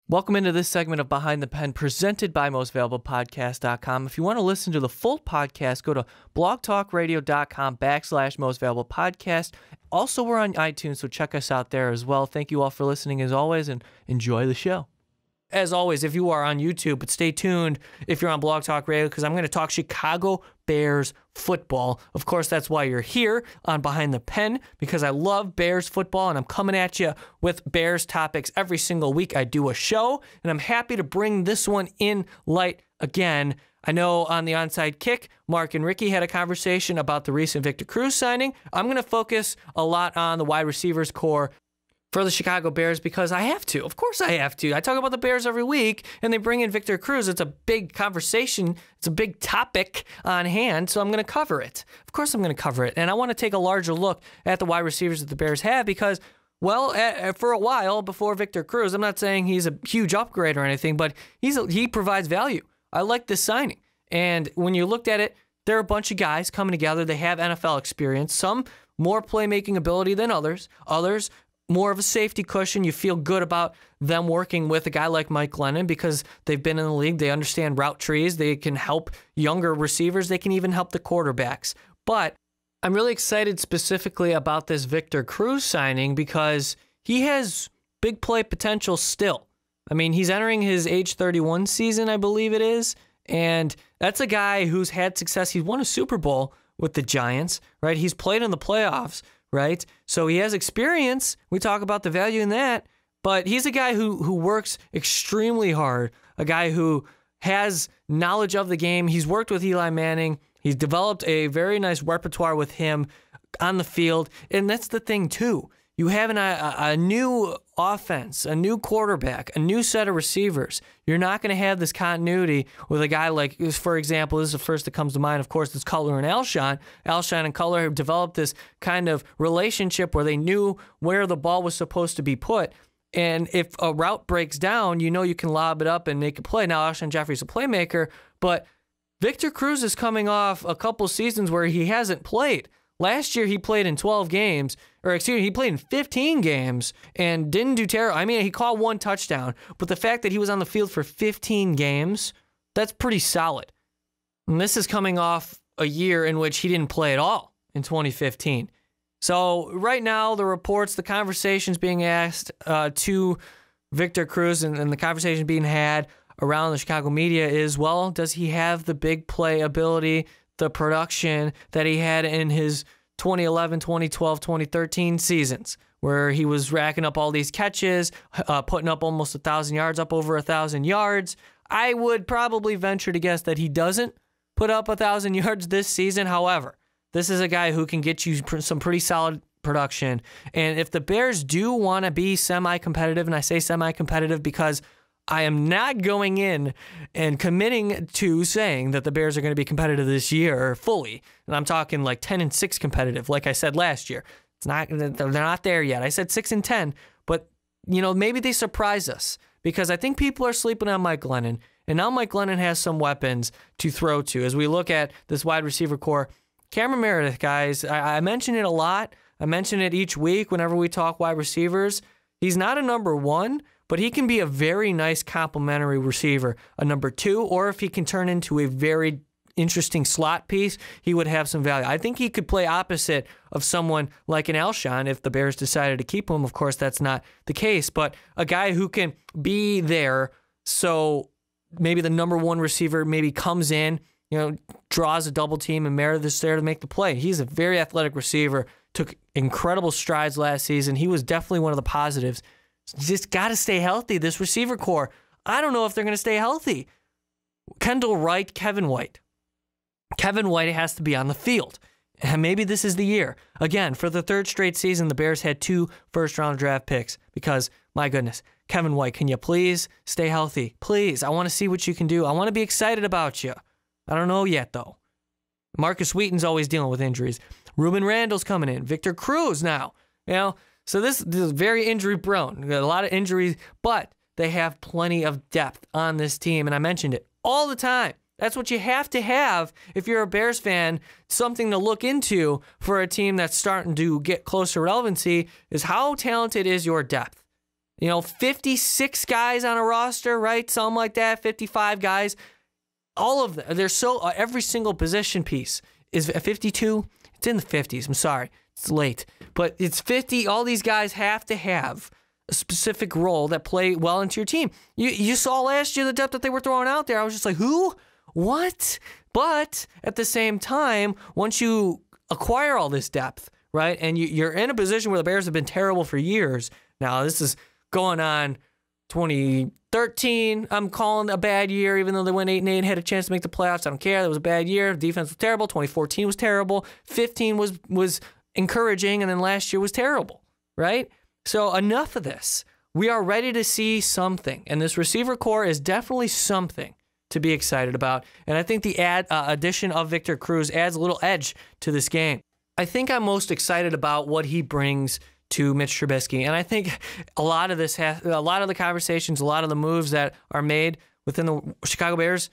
Welcome into this segment of Behind the Pen presented by mostvaluablepodcast.com. If you want to listen to the full podcast, go to blogtalkradio.com/mostvaluablepodcast. Also, we're on iTunes, so check us out there as well. Thank you all for listening as always, and enjoy the show. As always, if you are on YouTube, but stay tuned if you're on Blog Talk Radio, because I'm going to talk Chicago Bears football. Of course, that's why you're here on Behind the Pen, because I love Bears football, and I'm coming at you with Bears topics every single week. I do a show, and I'm happy to bring this one in light again. I know on the onside kick, Mark and Ricky had a conversation about the recent Victor Cruz signing. I'm going to focus a lot on the wide receivers core for the Chicago Bears because I have to. Of course I have to. I talk about the Bears every week, and they bring in Victor Cruz. It's a big conversation. It's a big topic on hand, so I'm going to cover it. Of course I'm going to cover it, and I want to take a larger look at the wide receivers that the Bears have because, well, for a while before Victor Cruz, I'm not saying he's a huge upgrade or anything, but he provides value. I like this signing, and when you looked at it, there are a bunch of guys coming together. They have NFL experience, some more playmaking ability than others more of a safety cushion. You feel good about them working with a guy like Mike Glennon because they've been in the league. They understand route trees. They can help younger receivers. They can even help the quarterbacks. But I'm really excited specifically about this Victor Cruz signing because he has big play potential still. I mean, he's entering his age 31 season, I believe it is. And that's a guy who's had success. He's won a Super Bowl with the Giants, right? He's played in the playoffs, right? So he has experience. We talk about the value in that, but he's a guy who works extremely hard, a guy who has knowledge of the game. He's worked with Eli Manning. He's developed a very nice repertoire with him on the field, and that's the thing too. You have a new offense, a new quarterback, a new set of receivers. You're not going to have this continuity with a guy like, for example, this is the first that comes to mind, of course, it's Cutler and Alshon. Alshon and Cutler have developed this kind of relationship where they knew where the ball was supposed to be put. And if a route breaks down, you know you can lob it up and make a play. Now, Alshon Jeffrey's a playmaker, but Victor Cruz is coming off a couple seasons where he hasn't played. Last year, he played in 12 games, or excuse me, he played in 15 games and didn't do terrible. I mean, he caught one touchdown, but the fact that he was on the field for 15 games, that's pretty solid. And this is coming off a year in which he didn't play at all in 2015. So right now, the reports, the conversations being asked to Victor Cruz and the conversation being had around the Chicago media is, well, does he have the big play ability, the production that he had in his 2011, 2012, 2013 seasons, where he was racking up all these catches, putting up almost 1,000 yards, up over 1,000 yards. I would probably venture to guess that he doesn't put up 1,000 yards this season. However, this is a guy who can get you some pretty solid production. And if the Bears do want to be semi-competitive, and I say semi-competitive because I am not going in and committing to saying that the Bears are going to be competitive this year fully. And I'm talking like 10-6 competitive, like I said last year. They're not there yet. I said 6-10, but you know, maybe they surprise us because I think people are sleeping on Mike Glennon. And now Mike Glennon has some weapons to throw to. As we look at this wide receiver core, Cameron Meredith, guys, I mention it a lot. I mention it each week whenever we talk wide receivers. He's not a number one, but he can be a very nice complementary receiver, a number two, or if he can turn into a very interesting slot piece, he would have some value. I think he could play opposite of someone like an Alshon if the Bears decided to keep him. Of course, that's not the case, but a guy who can be there so maybe the number one receiver maybe comes in, you know, draws a double team, and Meredith's there to make the play. He's a very athletic receiver, took incredible strides last season. He was definitely one of the positives. Just got to stay healthy, this receiver core. I don't know if they're going to stay healthy. Kendall Wright, Kevin White. Kevin White has to be on the field. And maybe this is the year. Again, for the third straight season, the Bears had 2 first-round draft picks because, my goodness, Kevin White, can you please stay healthy? Please, I want to see what you can do. I want to be excited about you. I don't know yet, though. Marcus Wheaton's always dealing with injuries. Ruben Randall's coming in. Victor Cruz now. You know, so this is very injury prone. A lot of injuries, but they have plenty of depth on this team. And I mentioned it all the time. That's what you have to have if you're a Bears fan, something to look into for a team that's starting to get closer relevancy is how talented is your depth. 56 guys on a roster, right? Something like that, 55 guys. All of them, they're so, every single position piece is 52. It's in the 50s. I'm sorry. It's late. But it's 50. All these guys have to have a specific role that play well into your team. You saw last year the depth that they were throwing out there. I was just like, who? What? But at the same time, once you acquire all this depth, right, and you're in a position where the Bears have been terrible for years. Now, this is going on 2013, I'm calling a bad year, even though they went 8-8 and had a chance to make the playoffs. I don't care. That was a bad year. Defense was terrible. 2014 was terrible. 15 was encouraging, and then last year was terrible, right? So enough of this. We are ready to see something, and this receiver core is definitely something to be excited about. And I think the addition of Victor Cruz adds a little edge to this game. I think I'm most excited about what he brings to Mitch Trubisky. And I think a lot of the conversations, a lot of the moves that are made within the Chicago Bears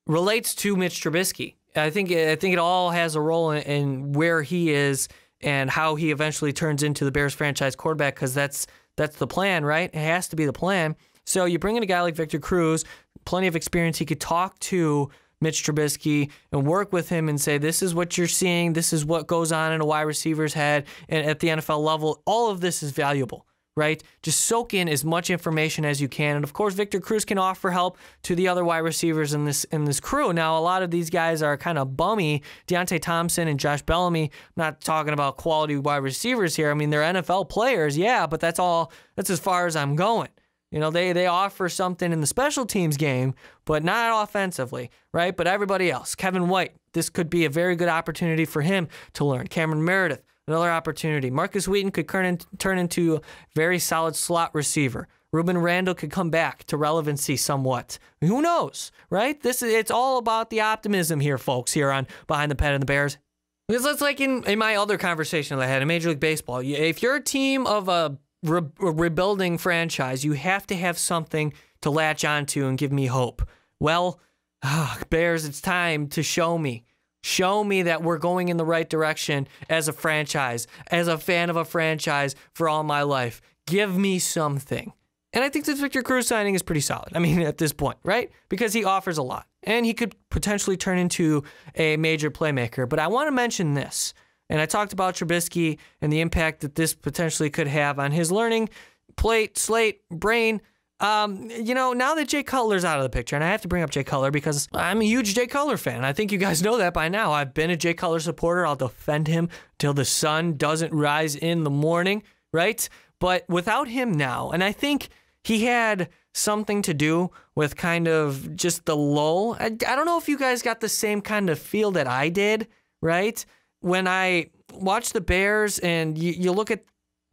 relates to Mitch Trubisky. I think it all has a role in where he is and how he eventually turns into the Bears franchise quarterback, because that's the plan, right? It has to be the plan. So you bring in a guy like Victor Cruz, plenty of experience. He could talk to Mitch Trubisky and work with him and say, this is what you're seeing. This is what goes on in a wide receiver's head and at the NFL level. All of this is valuable, right? Just soak in as much information as you can. And of course, Victor Cruz can offer help to the other wide receivers in this crew. Now, a lot of these guys are kind of bummy. Deontay Thompson and Josh Bellamy, I'm not talking about quality wide receivers here. I mean, they're NFL players, yeah, but that's as far as I'm going. They offer something in the special teams game, but not offensively, right? But everybody else, Kevin White, this could be a very good opportunity for him to learn. Cameron Meredith, another opportunity. Marcus Wheaton could turn into a very solid slot receiver. Ruben Randall could come back to relevancy somewhat. Who knows, right? It's all about the optimism here, folks, here on Behind the Pen and the Bears. Because that's like in my other conversation that I had in Major League Baseball. If you're a team of a rebuilding franchise, you have to have something to latch onto and give me hope. Well, Bears, it's time to show me that we're going in the right direction as a franchise, as a fan of a franchise for all my life. Give me something. And I think this Victor Cruz signing is pretty solid. I mean, at this point, right? Because he offers a lot, and he could potentially turn into a major playmaker. But I want to mention this. And I talked about Trubisky and the impact that this potentially could have on his learning, slate, brain. Now that Jay Cutler's out of the picture, and I have to bring up Jay Cutler because I'm a huge Jay Cutler fan. I think you guys know that by now. I've been a Jay Cutler supporter. I'll defend him till the sun doesn't rise in the morning, right? But without him now, and I think he had something to do with kind of just the lull. I don't know if you guys got the same kind of feel that I did, right? When I watch the Bears and you look at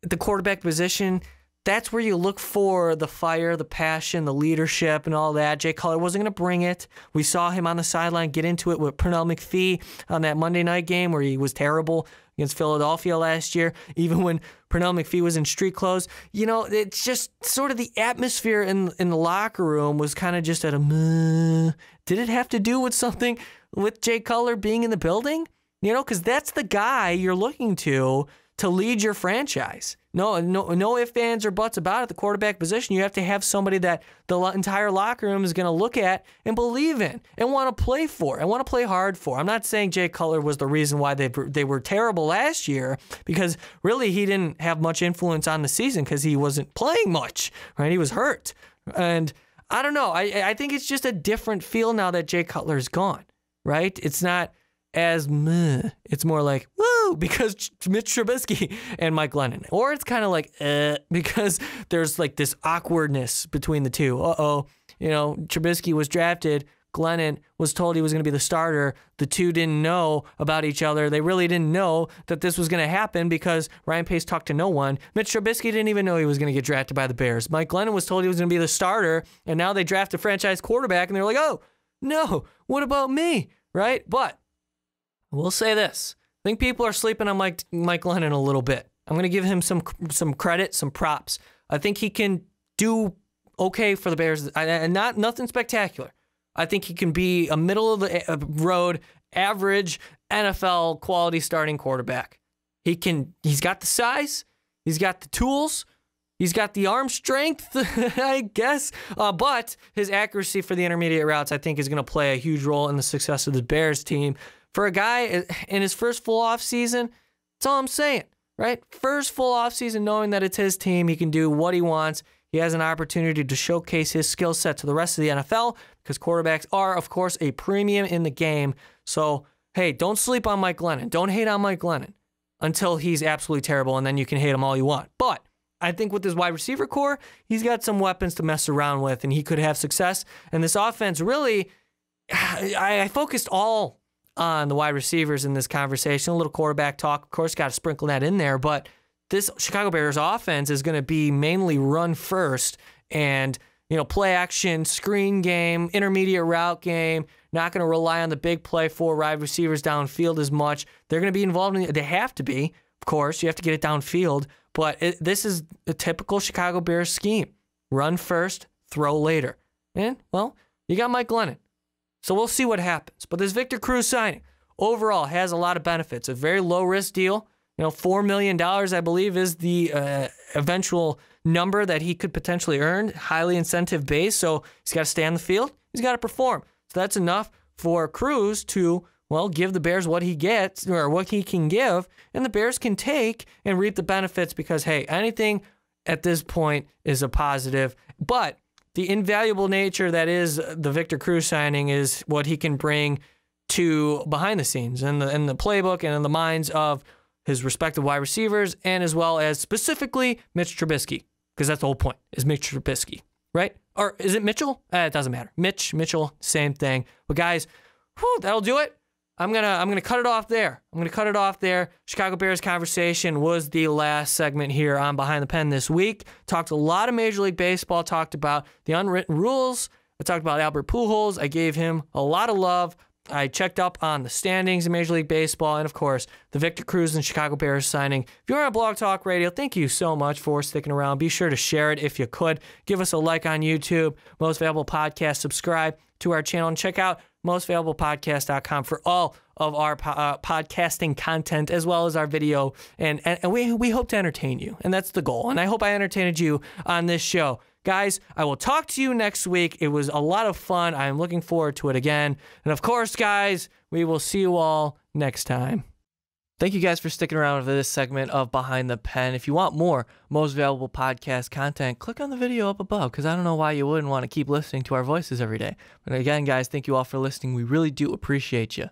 the quarterback position, that's where you look for the fire, the passion, the leadership, and all that. Jay Cutler wasn't going to bring it. We saw him on the sideline get into it with Pernell McPhee on that Monday night game where he was terrible against Philadelphia last year. Even when Pernell McPhee was in street clothes, it's just sort of the atmosphere in the locker room was kind of just at a meh. Did it have to do with something with Jay Cutler being in the building? Because that's the guy you're looking to lead your franchise. No ifs, ands, or buts about it. The quarterback position, you have to have somebody that the entire locker room is going to look at and believe in and want to play for and want to play hard for. I'm not saying Jay Cutler was the reason why they were terrible last year, because really he didn't have much influence on the season because he wasn't playing much, right? He was hurt. And I don't know. I think it's just a different feel now that Jay Cutler is gone, right? It's not as meh. It's more like, woo, because Mitch Trubisky and Mike Glennon. Or it's kind of like, because there's like this awkwardness between the two. Trubisky was drafted. Glennon was told he was going to be the starter. The two didn't know about each other. They really didn't know that this was going to happen because Ryan Pace talked to no one. Mitch Trubisky didn't even know he was going to get drafted by the Bears. Mike Glennon was told he was going to be the starter, and now they draft a franchise quarterback, and they're like, oh, no, what about me, right? But we'll say this. I think people are sleeping on Mike Glennon a little bit. I'm going to give him some credit, some props. I think he can do okay for the Bears, and nothing spectacular. I think he can be a middle of the road, average NFL quality starting quarterback. He's got the size, he's got the tools, He's got the arm strength, I guess, but his accuracy for the intermediate routes, I think, is going to play a huge role in the success of the Bears team. For a guy in his first full offseason, that's all I'm saying, right? First full offseason, knowing that it's his team, he can do what he wants. He has an opportunity to showcase his skill set to the rest of the NFL because quarterbacks are, of course, a premium in the game. So, hey, don't sleep on Mike Glennon. Don't hate on Mike Glennon until he's absolutely terrible, and then you can hate him all you want. But I think with his wide receiver core, he's got some weapons to mess around with, and he could have success. And this offense really, I focused all on the wide receivers in this conversation. A little quarterback talk, of course, got to sprinkle that in there, but this Chicago Bears offense is going to be mainly run first and, play action, screen game, intermediate route game, not going to rely on the big play for wide receivers downfield as much. They're going to be involved in it. They have to be, of course. You have to get it downfield, but this is a typical Chicago Bears scheme. Run first, throw later. And, well, you got Mike Glennon. So we'll see what happens. But this Victor Cruz signing overall has a lot of benefits. A very low-risk deal. $4 million, I believe, is the eventual number that he could potentially earn. Highly incentive-based, so he's got to stay on the field. He's got to perform. So that's enough for Cruz to, give the Bears what he gets or what he can give, and the Bears can take and reap the benefits because, hey, anything at this point is a positive. But the invaluable nature that is the Victor Cruz signing is what he can bring to behind the scenes and the playbook and in the minds of his respective wide receivers, and as well as specifically Mitch Trubisky, because that's the whole point, is Mitch Trubisky, right? Or is it Mitchell? It doesn't matter. Mitchell, same thing. But guys, that'll do it. I'm gonna cut it off there. Chicago Bears conversation was the last segment here on Behind the Pen this week. Talked a lot of Major League Baseball. Talked about the unwritten rules. I talked about Albert Pujols. I gave him a lot of love. I checked up on the standings in Major League Baseball and, of course, the Victor Cruz and Chicago Bears signing. If you're on Blog Talk Radio, thank you so much for sticking around. Be sure to share it if you could. Give us a like on YouTube, Most Valuable Podcast. Subscribe to our channel and check out mostvaluablepodcast.com for all of our podcasting content as well as our video. And we hope to entertain you, and that's the goal. And I hope I entertained you on this show. Guys, I will talk to you next week. It was a lot of fun. I am looking forward to it again. And of course, guys, we will see you all next time. Thank you guys for sticking around for this segment of Behind the Pen. If you want more Most Valuable Podcast content, click on the video up above because I don't know why you wouldn't want to keep listening to our voices every day. But again, guys, thank you all for listening. We really do appreciate you.